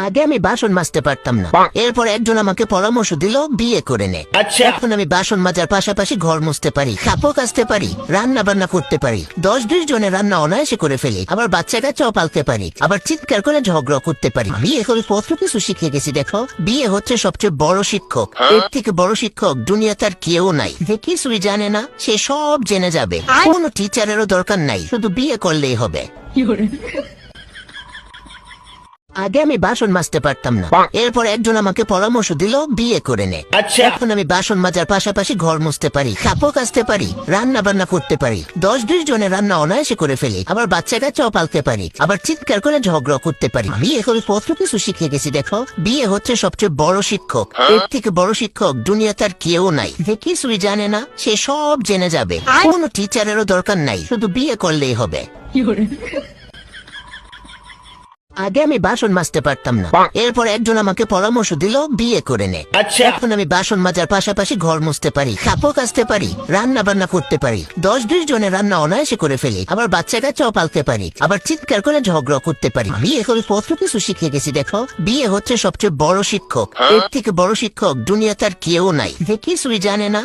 আগে আমি বাসন মাজতে পারতাম না, এরপর একজন আমাকে পরামর্শ দিল বিয়ে করে নে। এখন আমি বাসন মাজার পাশাপাশি ঘর মুছতে পারি, কাপড় কাচতে পারি, রান্না বান্না করতে পারি, 10-20 জনের রান্না অনায়াসে করে ফেলি, আবার বাচ্চা কাচ্চাও পালতে পারি, আবার চিৎকার করে ঝগড়া করতে পারি। বিয়ে করে কত কিছু শিখে গেছি। দেখো, বিয়ে হচ্ছে সবচেয়ে বড় শিক্ষক। এর থেকে বড় শিক্ষক দুনিয়াতে আর কেউ নাই। যে কিছুই জানে না সে সব জেনে যাবে। কোনো টিচারেরও দরকার নাই, শুধু বিয়ে করলেই হবে। আগে আমি বাসন মাজতে পারতাম না, এরপর একজন আমাকে পরামর্শ দিল বিয়ে করে নে। এখন আমি বাসন মাজার পাশাপাশি ঘর মুছতে পারি, কাপড় কাচতে পারি, রান্না বান্না করতে পারি, 10-20 জনের রান্না অনায়াসে করে ফেলি, আবার বাচ্চা কাচ্চাও পালতে পারি, আবার চিৎকার করে ঝগড়া করতে পারি। বিয়ে করে কত কিছু শিখে গেছি। দেখো, বিয়ে হচ্ছে সবচেয়ে বড় শিক্ষক। এর থেকে বড় শিক্ষক দুনিয়াতে আর কেউ নাই। যে কিছুই জানে না সে সব জেনে যাবে। কোনো টিচারেরও দরকার নাই, শুধু বিয়ে করলেই হবে। আগে আমি বাসন মাজতে পারতাম না, এরপর একজন আমাকে পরামর্শ দিল বিয়ে করে নে। এখন আমি বাসন মাজার পাশাপাশি ঘর মুছতে পারি, কাপড় কাচতে পারি, রান্না বান্না করতে পারি, 10-20 জনের রান্না অনায়াসে করে ফেলি, আবার বাচ্চা কাচ্চাও পালতে পারি, আবার চিৎকার করে ঝগড়া করতে পারি। বিয়ে করে কত কিছু শিখে গেছি। দেখো, বিয়ে হচ্ছে সবচেয়ে বড় শিক্ষক। এর থেকে বড় শিক্ষক দুনিয়াতে আর কেউ নাই। যে কিছুই জানে না